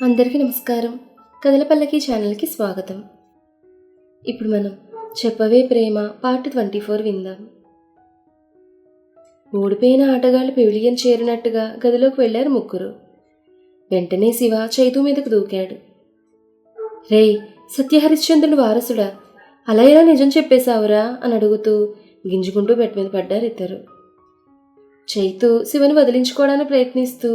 అందరికీ నమస్కారం. కథల పల్లకి ఛానల్కి స్వాగతం. ఇప్పుడు మనం చెప్పవే ప్రేమ పార్ట్ 24 విందాం. ఓడిపోయిన ఆటగాళ్లు పెవిలియన్ చేరినట్టుగా గదిలోకి వెళ్లారు ముగ్గురు. వెంటనే శివ చైతు మీదకు దూకాడు. రేయ్, సత్యహరిశ్చంద్రుడు వారసుడా, అలా ఎలా నిజం చెప్పేశావురా అని అడుగుతూ గింజుకుంటూ బెడ్ మీద పడ్డారు ఇద్దరు. చైతు శివను వదిలించుకోవడానికి ప్రయత్నిస్తూ,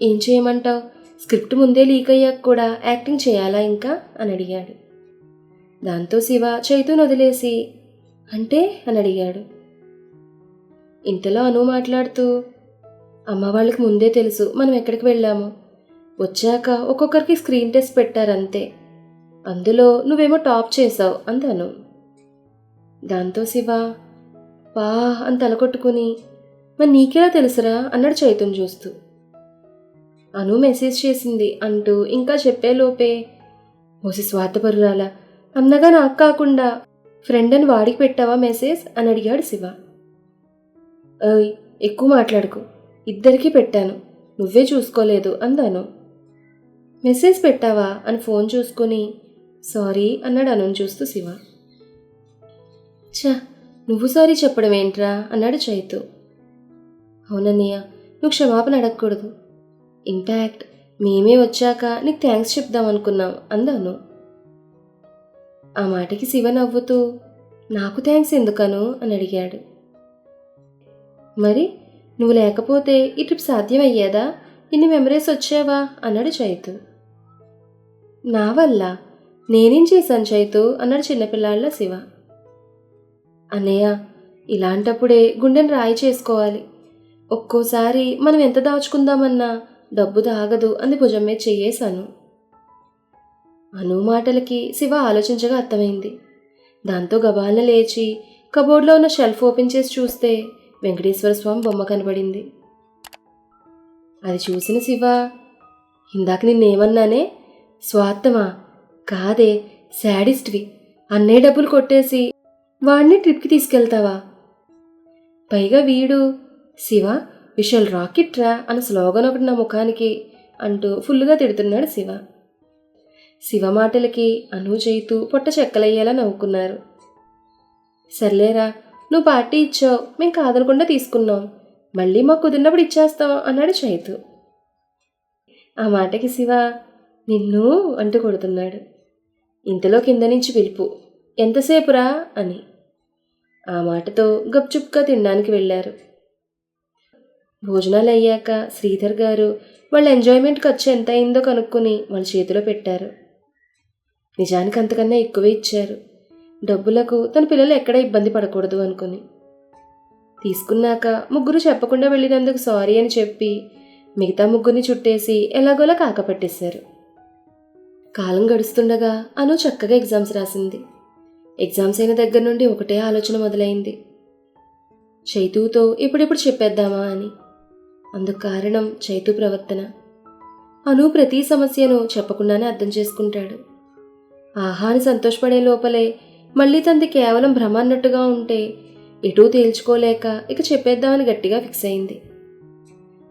ఏం చేయమంటావు, స్క్రిప్ట్ ముందే లీక్ అయ్యాక కూడా యాక్టింగ్ చేయాలా ఇంకా అని అడిగాడు. దాంతో శివ చైతును వదిలేసి, అంటే అని అడిగాడు. ఇంతలో అను మాట్లాడుతూ, అమ్మ వాళ్ళకి ముందే తెలుసు మనం ఎక్కడికి వెళ్ళాము. వచ్చాక ఒక్కొక్కరికి స్క్రీన్ టెస్ట్ పెట్టారంతే. అందులో నువ్వేమో టాప్ చేసావు అందాను. దాంతో శివ వా అని తలకొట్టుకుని, మరి నీకెలా తెలుసురా అన్నాడు చైతుని చూస్తూ. అను మెసేజ్ చేసింది అంటూ ఇంకా చెప్పేలోపే, ఓసి స్వార్థపరురాలా, అన్నగా నాకు కాకుండా ఫ్రెండ్ అని వాడికి పెట్టావా మెసేజ్ అని అడిగాడు శివ. ఓయ్, ఎక్కువ మాట్లాడుకు, ఇద్దరికీ పెట్టాను, నువ్వే చూసుకోలేదు అందాను. మెసేజ్ పెట్టావా అని ఫోన్ చూసుకుని సారీ అన్నాడు అనుని చూస్తూ శివ. ఛ, నువ్వు సారీ చెప్పడం ఏంట్రా అన్నాడు చైతు. అవునన్నయ్య, నువ్వు క్షమాపణ అడగకూడదు. ఇన్ఫ్యాక్ట్ మేమే వచ్చాక నీకు థ్యాంక్స్ చెప్దామనుకున్నాం అందాను. ఆ మాటకి శివ నవ్వుతూ, నాకు థ్యాంక్స్ ఎందుకను అని అడిగాడు. మరి నువ్వు లేకపోతే ఈ ట్రిప్ సాధ్యమయ్యేదా, ఇన్ని మెమరీస్ వచ్చేవా అన్నాడు చైతు. నా వల్ల నేనేం చేశాను చైతు అన్నాడు చిన్నపిల్లాళ్ళ శివ. అన్నయ్య, ఇలాంటప్పుడే గుండెని రాయి చేసుకోవాలి. ఒక్కోసారి మనం ఎంత దాచుకుందామన్నా డబ్బు దాగదు అంది భుజం మీద చెయ్యేశాను. అను మాటలకి శివ ఆలోచించగా అర్థమైంది. దాంతో గబాలను లేచి కబోర్డ్లో ఉన్న షెల్ఫ్ ఓపెన్ చేసి చూస్తే వెంకటేశ్వర స్వామి బొమ్మ కనబడింది. అది చూసిన శివ, ఇందాక నిన్నేమన్నానే, స్వార్థమా కాదే, శాడిస్ట్వి, అన్నే డబ్బులు కొట్టేసి వాడిని ట్రిప్కి తీసుకెళ్తావా, పైగా వీడు శివ విషల్ రాకెట్ రా అని స్లోగన్ ఒకటి నా ముఖానికి అంటూ ఫుల్లుగా తిడుతున్నాడు శివ. శివ మాటలకి అను చైతు పొట్ట చెక్కలయ్యేలా నవ్వుకున్నారు. సర్లేరా, నువ్వు పార్టీ ఇచ్చావు, మేము కాదనకుండా తీసుకున్నాం, మళ్ళీ మాకు కుదిరినప్పుడు ఇచ్చేస్తాం అన్నాడు చైతు. ఆ మాటకి శివ నిన్ను అంటూ కొడుతున్నాడు. ఇంతలో కింద నుంచి పిలుపు, ఎంతసేపురా అని. ఆ మాటతో గప్చుప్గా తినడానికి వెళ్ళారు. భోజనాలు అయ్యాక శ్రీధర్ గారు వాళ్ళ ఎంజాయ్మెంట్ ఖర్చు ఎంత అయిందో కనుక్కొని వాళ్ళ చేతిలో పెట్టారు. నిజానికి అంతకన్నా ఎక్కువే ఇచ్చారు. డబ్బులకు తన పిల్లలు ఎక్కడ ఇబ్బంది పడకూడదు అనుకుని. తీసుకున్నాక ముగ్గురు చెప్పకుండా వెళ్ళినందుకు సారీ అని చెప్పి మిగతా ముగ్గురిని చుట్టేసి ఎలాగోలా కాకపట్టేశారు. కాలం గడుస్తుండగా అను చక్కగా ఎగ్జామ్స్ రాసింది. ఎగ్జామ్స్ అయిన దగ్గర నుండి ఒకటే ఆలోచన మొదలైంది, చైతుతో ఎప్పుడెప్పుడు చెప్పేద్దామా అని. అందుకు కారణం చైతు ప్రవర్తన. అను ప్రతి సమస్యను చెప్పకుండానే అర్థం చేసుకుంటాడు. ఆహాని సంతోషపడే లోపలే మళ్ళీ తనది కేవలం భ్రమ అన్నట్టుగా ఉంటే ఎటూ తేల్చుకోలేక ఇక చెప్పేద్దామని గట్టిగా ఫిక్స్ అయింది.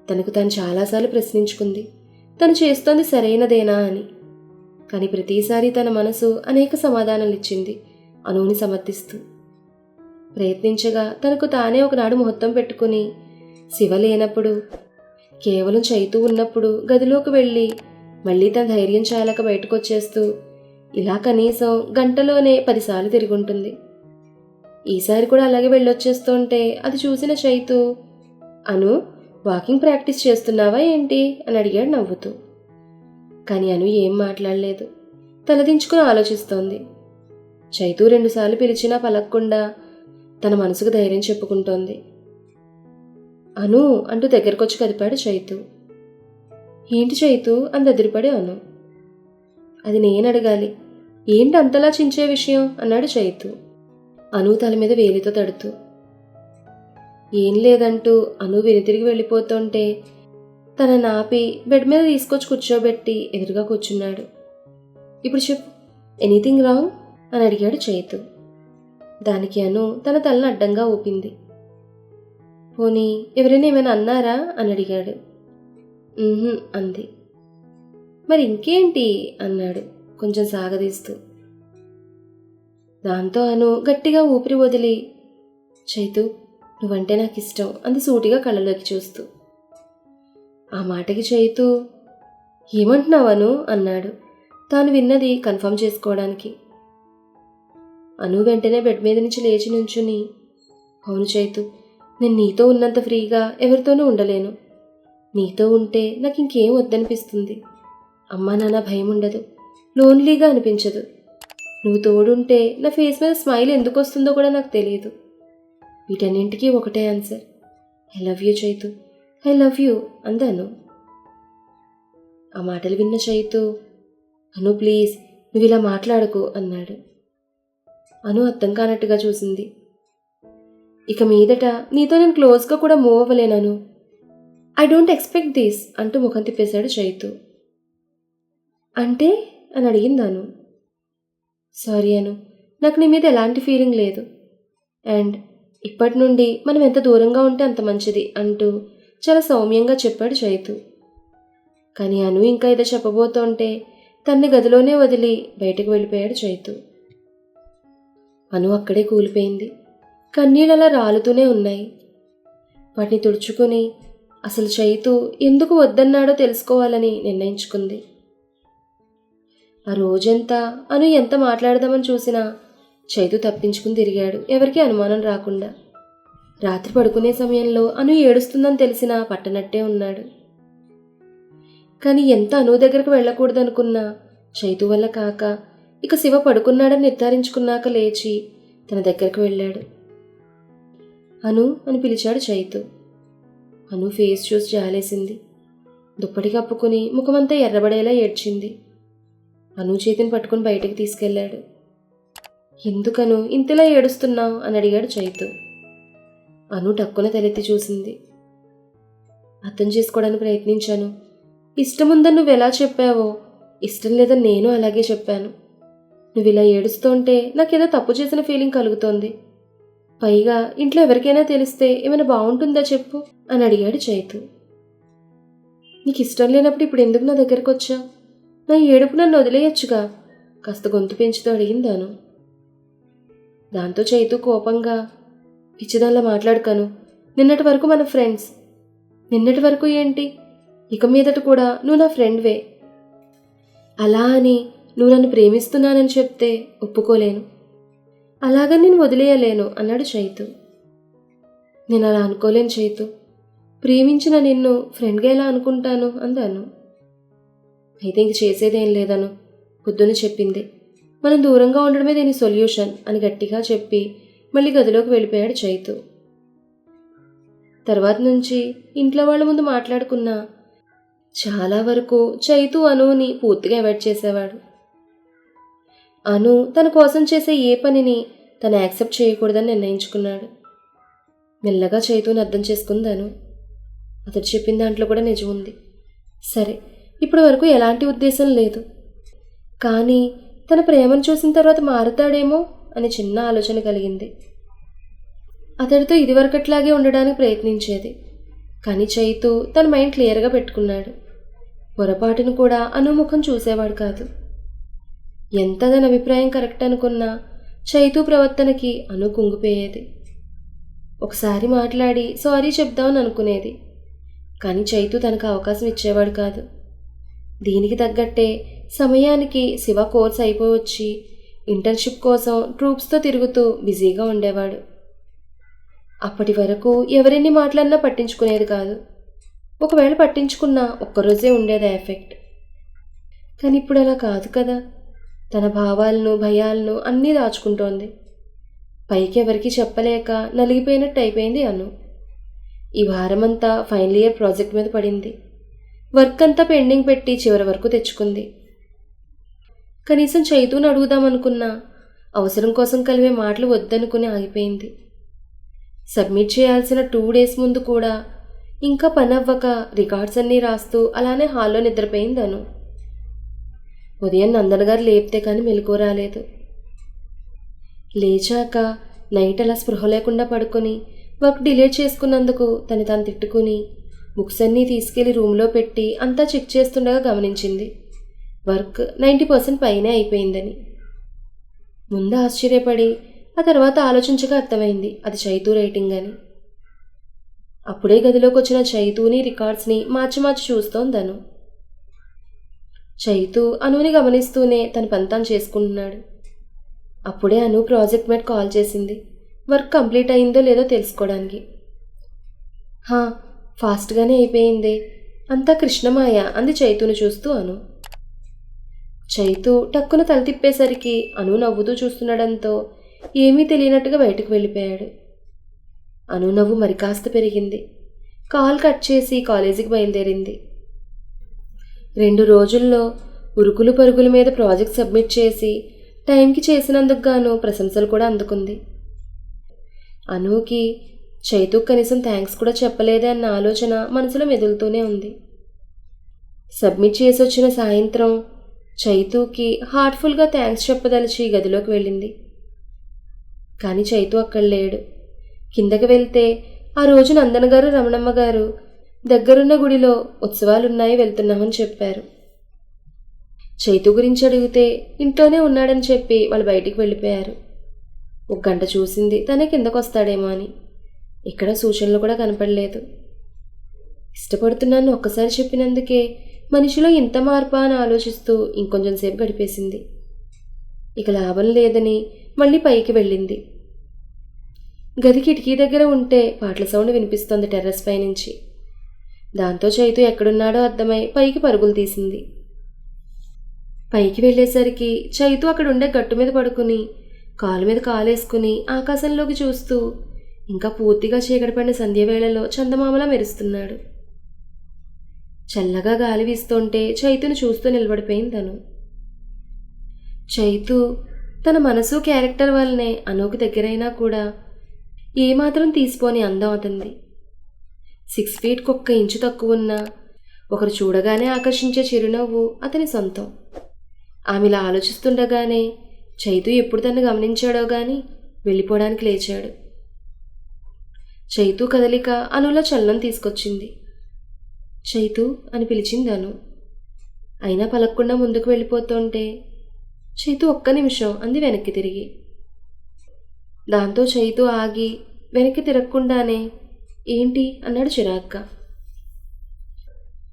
తనకు తాను చాలాసార్లు ప్రశ్నించుకుంది, తను చేస్తోంది సరైనదేనా అని. కానీ ప్రతిసారి తన మనసు అనేక సమాధానాలు ఇచ్చింది అనుని సమర్థిస్తూ. ప్రయత్నించగా తనకు తానే ఒకనాడు ముహూర్తం పెట్టుకుని శివ లేనప్పుడు, కేవలం చైతు ఉన్నప్పుడు గదిలోకి వెళ్ళి మళ్ళీ తన ధైర్యం చాలక బయటకు వచ్చేస్తూ ఇలా కనీసం గంటలోనే 10 సార్లు తిరుగుంటుంది. ఈసారి కూడా అలాగే వెళ్ళొచ్చేస్తుంటే అది చూసిన చైతు, అను వాకింగ్ ప్రాక్టీస్ చేస్తున్నావా ఏంటి అని అడిగాడు నవ్వుతూ. కానీ అను ఏం మాట్లాడలేదు, తలదించుకుని ఆలోచిస్తోంది. చైతు 2 సార్లు పిలిచినా పలక్కుండా తన మనసుకు ధైర్యం చెప్పుకుంటోంది. అను అంటూ దగ్గరకొచ్చి కదిపాడు చైతు. ఏంటి చైతు అని దగ్గరపడి అను. అది నేను అడగాలి, ఏంటి అంతలా చించే విషయం అన్నాడు చైతు అను తల మీద వేలితో తడుతూ. ఏం లేదంటూ అను వెనుతిరిగి వెళ్ళిపోతుంటే తన నాపి బెడ్ మీద తీసుకొచ్చి కూర్చోబెట్టి ఎదురుగా కూర్చున్నాడు. ఇప్పుడు చెప్పు, ఎనీథింగ్ రాంగ్ అని అడిగాడు చైతు. దానికి అను తన తలను అడ్డంగా ఊపింది. పోనీ ఎవరైనా ఏమైనా అన్నారా అని అడిగాడు. అంది. మరి ఇంకేంటి అన్నాడు కొంచెం సాగదీస్తూ. దాంతో అను గట్టిగా ఊపిరి వదిలి, చైతు నువ్వంటే నాకు ఇష్టం అంది సూటిగా కళ్ళలోకి చూస్తూ. ఆ మాటకి చైతు ఏమంటున్నావను అన్నాడు తాను విన్నది కన్ఫర్మ్ చేసుకోవడానికి. అను వెంటనే బెడ్ మీద నుంచి లేచి నుంచుని, అవును చైతు, నేను నీతో ఉన్నంత ఫ్రీగా ఎవరితోనూ ఉండలేను. నీతో ఉంటే నాకు ఇంకేం వద్దనిపిస్తుంది. అమ్మా నాన్న భయం ఉండదు, లోన్లీగా అనిపించదు. నువ్వు తోడుంటే నా ఫేస్ మీద స్మైల్ ఎందుకు వస్తుందో కూడా నాకు తెలియదు. వీటన్నింటికీ ఒకటే answer, I love you Chaitu, I love you అందాను. ఆ మాటలు విన్న చైతు, అను ప్లీజ్ నువ్వు ఇలా మాట్లాడకు అన్నాడు. అను అర్థం కానట్టుగా చూసింది. ఇక మీదట నీతో నేను క్లోజ్గా కూడా మూవ్ అవ్వలేనను. ఐ డోంట్ ఎక్స్పెక్ట్ దిస్ అంటూ ముఖం తిప్పేశాడు చైతు. అంటే అని అడిగింది అను. సారీ అను, నాకు నీ మీద ఎలాంటి ఫీలింగ్ లేదు. అండ్ ఇప్పటి నుండి మనం ఎంత దూరంగా ఉంటే అంత మంచిది అంటూ చాలా సౌమ్యంగా చెప్పాడు చైతు. కానీ అను ఇంకా ఏదో చెప్పబోతుంటే తన్ని గదిలోనే వదిలి బయటకు వెళ్ళిపోయాడు చైతు. అను అక్కడే కూలిపోయింది. కన్నీళ్ళు అలా రాలుతూనే ఉన్నాయి. వాటిని తుడుచుకుని అసలు చైతు ఎందుకు వద్దన్నాడో తెలుసుకోవాలని నిర్ణయించుకుంది. ఆ రోజంతా అను ఎంత మాట్లాడదామని చూసినా చైతు తప్పించుకుని తిరిగాడు, ఎవరికీ అనుమానం రాకుండా. రాత్రి పడుకునే సమయంలో అను ఏడుస్తుందని తెలిసినా పట్టనట్టే ఉన్నాడు. కానీ ఎంత అను దగ్గరకు వెళ్ళకూడదనుకున్నా చైతు వల్ల కాక ఇక శివ పడుకున్నాడని నిర్ధారించుకున్నాక లేచి తన దగ్గరకు వెళ్ళాడు. అను అని పిలిచాడు చైతు. అను ఫేస్ చూసి జాలేసింది. దుప్పటి కప్పుకుని ముఖమంతా ఎర్రబడేలా ఏడ్చింది. అను చేతిని పట్టుకుని బయటకు తీసుకెళ్లాడు. ఎందుకను ఇంతలా ఏడుస్తున్నావు అని అడిగాడు చైతు. అను టక్కున తలెత్తి చూసింది. అర్థం చేసుకోవడానికి ప్రయత్నించాను. ఇష్టముందని నువ్వు ఎలా చెప్పావో ఇష్టం లేదని నేను అలాగే చెప్పాను. నువ్వు ఇలా ఏడుస్తుంటే నాకేదో తప్పు చేసిన ఫీలింగ్ కలుగుతోంది. పైగా ఇంట్లో ఎవరికైనా తెలిస్తే ఏమైనా బాగుంటుందా చెప్పు అని అడిగాడు చైతు. నీకు ఇష్టం లేనప్పుడు ఇప్పుడు ఎందుకు నా దగ్గరకు వచ్చావు? నా ఏడుపు నన్ను వదిలేయచ్చుగా కాస్త గొంతు పెంచుతూ అడిగిందాను. దాంతో చైతు కోపంగా, పిచ్చిదానిలా మాట్లాడుకాను, నిన్నటి వరకు మన ఫ్రెండ్స్. నిన్నటి వరకు ఏంటి, ఇక మీదట కూడా నువ్వు నా ఫ్రెండ్వే. అలా అని నువ్వు నన్ను ప్రేమిస్తున్నానని చెప్తే ఒప్పుకోలేను. అలాగని నేను వదిలేయలేను అన్నాడు చైతు. నేను అలా అనుకోలేను చైతు, ప్రేమించిన నిన్ను ఫ్రెండ్గా ఎలా అనుకుంటాను అందాను. అయితే ఇంక చేసేదేం లేదను, పొద్దున చెప్పింది. మనం దూరంగా ఉండడమే దీని సొల్యూషన్ అని గట్టిగా చెప్పి మళ్ళీ గదిలోకి వెళ్ళిపోయాడు చైతు. తర్వాత నుంచి ఇంట్లో వాళ్ళ ముందు మాట్లాడుకున్నా చాలా వరకు చైతు అనుని పూర్తిగా అవాయిడ్ చేసేవాడు. అను తన కోసం చేసే ఏ పనిని తను యాక్సెప్ట్ చేయకూడదని నిర్ణయించుకున్నాడు. మెల్లగా చైతుని అర్థం చేసుకుందాను. అతడు చెప్పిన దాంట్లో కూడా నిజం ఉంది. సరే, ఇప్పటి వరకు ఎలాంటి ఉద్దేశం లేదు, కానీ తన ప్రేమను చూసిన తర్వాత మారుతాడేమో అని చిన్న ఆలోచన కలిగింది. అతడితో ఇదివరకట్లాగే ఉండడానికి ప్రయత్నించేది. కానీ చైతు తన మైండ్ క్లియర్గా పెట్టుకున్నాడు. పొరపాటును కూడా అనుముఖం చూసేవాడు కాదు. ఎంత తన అభిప్రాయం కరెక్ట్ అనుకున్నా చైతు ప్రవర్తనకి అను కుంగిపోయేది. ఒకసారి మాట్లాడి సారీ చెప్దామని అనుకునేది, కానీ చైతు తనకు అవకాశం ఇచ్చేవాడు కాదు. దీనికి తగ్గట్టే సమయానికి శివ కోర్స్ అయిపోవచ్చి ఇంటర్న్షిప్ కోసం ట్రూప్స్తో తిరుగుతూ బిజీగా ఉండేవాడు. అప్పటి వరకు ఎవరెన్ని మాట్లాడినా పట్టించుకునేది కాదు. ఒకవేళ పట్టించుకున్నా ఒక్కరోజే ఉండేది ఎఫెక్ట్. కానీ ఇప్పుడు అలా కాదు కదా. తన భావాలను భయాలను అన్నీ దాచుకుంటోంది. పైకి ఎవరికి చెప్పలేక నలిగిపోయినట్టు అయిపోయింది అను. ఈ వారమంతా ఫైనల్ ఇయర్ ప్రాజెక్ట్ మీద పడింది. వర్క్ అంతా పెండింగ్ పెట్టి చివరి వరకు తెచ్చుకుంది. కనీసం చైతూని అడుగుదామనుకున్నా అవసరం కోసం కలిగే మాటలు వద్దనుకుని ఆగిపోయింది. సబ్మిట్ చేయాల్సిన 2 days ముందు కూడా ఇంకా పని అవ్వక రికార్డ్స్ అన్నీ రాస్తూ అలానే హాల్లో నిద్రపోయింది అను. ఉదయం నందన్ గారు లేపితే కానీ మెలకువ రాలేదు. లేచాక నైట్ అలా స్పృహ లేకుండా పడుకొని వర్క్ డిలీట్ చేసుకున్నందుకు తను తాను తిట్టుకుని బుక్స్ అన్నీ తీసుకెళ్లి రూమ్లో పెట్టి అంతా చెక్ చేస్తుండగా గమనించింది వర్క్ 90% పైనే అయిపోయిందని. ముందు ఆశ్చర్యపడి ఆ తర్వాత ఆలోచించగా అర్థమైంది అది చైతూ రైటింగ్ అని. అప్పుడే గదిలోకి వచ్చిన చైతూని రికార్డ్స్ని మార్చి మార్చి చూస్తోందను. చైతూ అనుని గమనిస్తూనే తన పని తాను చేసుకుంటున్నాడు. అప్పుడే అను ప్రాజెక్ట్ మేట్ కాల్ చేసింది, వర్క్ కంప్లీట్ అయిందో లేదో తెలుసుకోవడానికి. ఫాస్ట్గానే అయిపోయింది, అంతా కృష్ణమాయ అంది చైతూను చూస్తూ అను. చైతూ టక్కున తల తిప్పేసరికి అను నవ్వుతూ చూస్తుండడంతో ఏమీ తెలియనట్టుగా బయటకు వెళ్ళిపోయాడు. అను నవ్వు మరి కాస్త పెరిగింది. కాల్ కట్ చేసి కాలేజీకి బయలుదేరింది. 2 రోజుల్లో ఉరుకులు పరుగుల మీద ప్రాజెక్ట్ సబ్మిట్ చేసి టైంకి చేసినందుకు గాను ప్రశంసలు కూడా అందుకుంది. అనుకి చైతూ కనీసం థ్యాంక్స్ కూడా చెప్పలేదే అన్న ఆలోచన మనసులో మెదులుతూనే ఉంది. సబ్మిట్ చేసి వచ్చిన సాయంత్రం చైతూకి హార్ట్ఫుల్గా థ్యాంక్స్ చెప్పదలిచి గదిలోకి వెళ్ళింది. కానీ చైతూ అక్కడ లేడు. కిందకి వెళ్తే ఆ రోజు నందన గారు రమణమ్మ గారు దగ్గరున్న గుడిలో ఉత్సవాలున్నాయి వెళ్తున్నామని చెప్పారు. చైతూ గురించి అడిగితే ఇంట్లోనే ఉన్నాడని చెప్పి వాళ్ళు బయటికి వెళ్ళిపోయారు. 1 గంట చూసింది తనే కిందకొస్తాడేమో అని. ఇక్కడ సూచనలు కూడా కనపడలేదు. ఇష్టపడుతున్నాను ఒక్కసారి చెప్పినందుకే మనిషిలో ఇంత మార్పా అని ఆలోచిస్తూ ఇంకొంచెం సేపు గడిపేసింది. ఇక లాభం లేదని మళ్ళీ పైకి వెళ్ళింది. గది కిటికీ దగ్గర ఉంటే పాటల సౌండ్ వినిపిస్తోంది టెర్రస్ పైనుంచి. దాంతో చైతూ ఎక్కడున్నాడో అర్థమై పైకి పరుగులు తీసింది. పైకి వెళ్ళేసరికి చైతూ అక్కడుండే గట్టు మీద పడుకుని కాలు మీద కాలేసుకుని ఆకాశంలోకి చూస్తూ ఇంకా పూర్తిగా చీకటి పడిన సంధ్యవేళలో చందమామలా మెరుస్తున్నాడు. చల్లగా గాలి వీస్తుంటే చైతూను చూస్తూ నిలబడిపోయింది తను. చైతూ తన మనసు క్యారెక్టర్ వల్లనే అనుకు దగ్గరైనా కూడా ఏమాత్రం తీసిపోని అందం అతనిది. 6 feet 1 ఇంచు తక్కువ ఉన్నా ఒకరు చూడగానే ఆకర్షించే చిరునవ్వు అతని సొంతం. ఆమెలా ఆలోచిస్తుండగానే చైతూ ఎప్పుడు తను గమనించాడో గాని వెళ్ళిపోవడానికి లేచాడు. చైతూ కదలిక అనులో చలనం తీసుకొచ్చింది. చైతూ అని పిలిచింది అను. అయినా పలక్కుండా ముందుకు వెళ్ళిపోతుంటే చైతూ 1 నిమిషం అంది వెనక్కి తిరిగి. దాంతో చైతూ ఆగి వెనక్కి తిరగకుండానే ఏంటి అన్నాడు చిరాగ్గా.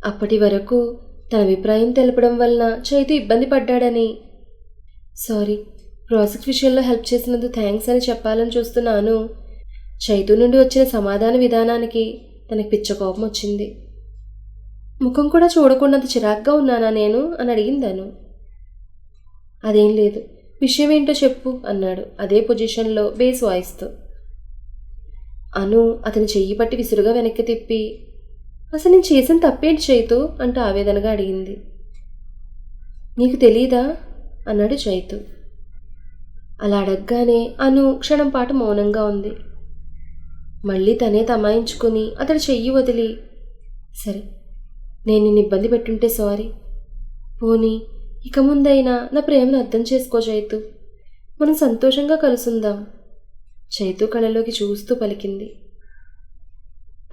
అప్పటి వరకు తన అభిప్రాయం తెలపడం వలన చైతూ ఇబ్బంది పడ్డాడని, సారీ ప్రాజెక్ట్ విషయంలో హెల్ప్ చేసినందుకు థ్యాంక్స్ అని చెప్పాలని చూస్తున్నాను. చైతూ నుండి వచ్చిన సమాధాన విధానానికి తనకి పిచ్చ కోపం వచ్చింది. ముఖం కూడా చూడకుండాంత చిరాగ్గా ఉన్నానా నేను అని అడిగిందాను. అదేం లేదు, విషయం ఏంటో చెప్పు అన్నాడు అదే పొజిషన్లో బేస్ వాయిస్తో. అను అతని చెయ్యి పట్టి విసురుగా వెనక్కి తిప్పి, అసలు నేను చేసిన తప్పేంటి చైతూ అంటూ ఆవేదనగా అడిగింది. నీకు తెలీదా అన్నాడు చైతూ. అలా అడగగానే అను క్షణం పాటు మౌనంగా ఉంది. మళ్ళీ తనే తమాయించుకుని అతడి చెయ్యి వదిలి, సరే నేను నిన్ను ఇబ్బంది పెట్టుంటే సారీ. పోనీ ఇక ముందైనా నా ప్రేమను అర్థం చేసుకో చైతూ, మనం సంతోషంగా కలుసుందాం చైతూ కళ్ళలోకి చూస్తూ పలికింది.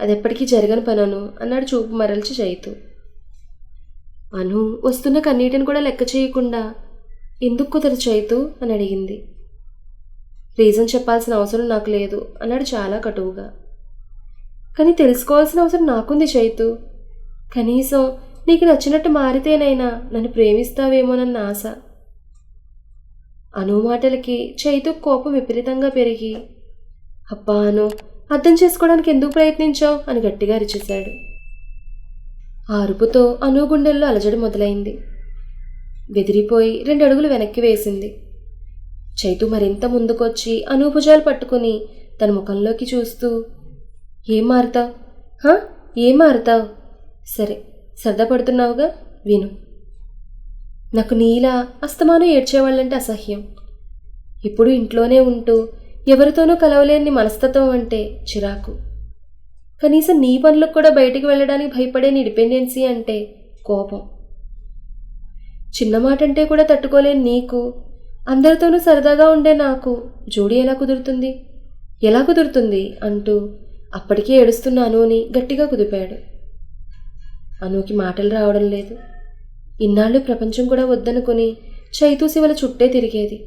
అదెప్పటికీ జరగని పనను అన్నాడు చూపు మరల్చి చైతూ. అను వస్తున్న కన్నీటిని కూడా లెక్క చేయకుండా ఎందుకు కుదరదు చైతూ అని అడిగింది. రీజన్ చెప్పాల్సిన అవసరం నాకు లేదు అన్నాడు చాలా కటువుగా. కానీ తెలుసుకోవాల్సిన అవసరం నాకుంది చైతూ. కనీసం నీకు నచ్చినట్టు మారితేనైనా నన్ను ప్రేమిస్తావేమోనన్న ఆశ. అను మాటలకి చైతూ కోపం విపరీతంగా పెరిగి, అబ్బా అను, అర్థం చేసుకోవడానికి ఎందుకు ప్రయత్నించావు అని గట్టిగా అరిచేశాడు. ఆ అరుపుతో అను గుండెల్లో అలజడి మొదలైంది. బెదిరిపోయి 2 అడుగులు వెనక్కి వేసింది. చైతూ మరింత ముందుకొచ్చి అను భుజాలు పట్టుకుని తన ముఖంలోకి చూస్తూ, ఏం మారుతావు ఏం మారుతావు? సరే సరదా పడుతున్నావుగా, విను. నాకు నీలా అస్తమానం ఏడ్చేవాళ్ళంటే అసహ్యం. ఇప్పుడు ఇంట్లోనే ఉంటూ ఎవరితోనూ కలవలేని మనస్తత్వం అంటే చిరాకు. కనీసం నీ పనులకు కూడా బయటికి వెళ్ళడానికి భయపడే నీ డిపెండెన్సీ అంటే కోపం. చిన్న మాట అంటే కూడా తట్టుకోలేని నీకు, అందరితోనూ సరదాగా ఉండే నాకు జోడీ ఎలా కుదురుతుంది అంటూ అప్పటికే ఏడుస్తున్న అనుని గట్టిగా కుదిపాడు. అనుకి మాటలు రావడం లేదు. ఇన్నాళ్ళు ప్రపంచం కూడా వద్దనుకుని చైతూ శివల చుట్టే తిరిగేది.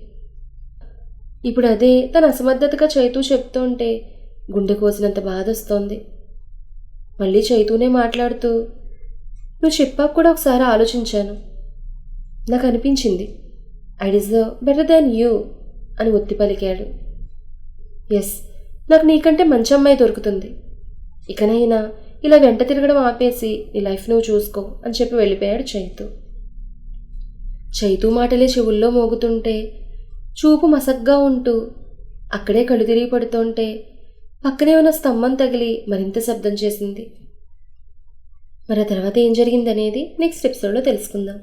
ఇప్పుడు అదే తన అసమర్థతగా చైతూ చెప్తుంటే గుండె కోసినంత బాధొస్తోంది. మళ్ళీ చైతూనే మాట్లాడుతూ, నువ్వు చెప్పాక కూడా ఒకసారి ఆలోచించాను. నాకు అనిపించింది I deserve better than you అని ఒత్తి పలికాడు. ఎస్, నాకు నీకంటే మంచి అమ్మాయి దొరుకుతుంది. ఇకనైనా ఇలా వెంట తిరగడం ఆపేసి నీ లైఫ్ నువ్వు చూసుకో అని చెప్పి వెళ్ళిపోయాడు చైతూ. చైతూ మాటలే చెవుల్లో మోగుతుంటే, చూపు మసగ్గా ఉంటూ అక్కడే కళ్ళు తిరిగి పడుతుంటే పక్కనే ఉన్న స్తంభం తగిలి మరింత శబ్దం చేసింది. మరి ఆ తర్వాత ఏం జరిగిందనేది నెక్స్ట్ ఎపిసోడ్లో తెలుసుకుందాం.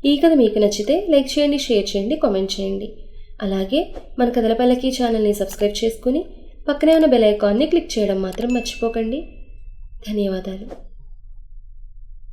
ఈ కథ మీకు నచ్చితే లైక్ చేయండి, షేర్ చేయండి, కామెంట్ చేయండి. అలాగే మన కథల పల్లకి ఛానల్ని సబ్స్క్రైబ్ చేసుకుని పక్కనే ఉన్న బెల్ ఐకాన్ని క్లిక్ చేయడం మాత్రం మర్చిపోకండి. ధన్యవాదాలు.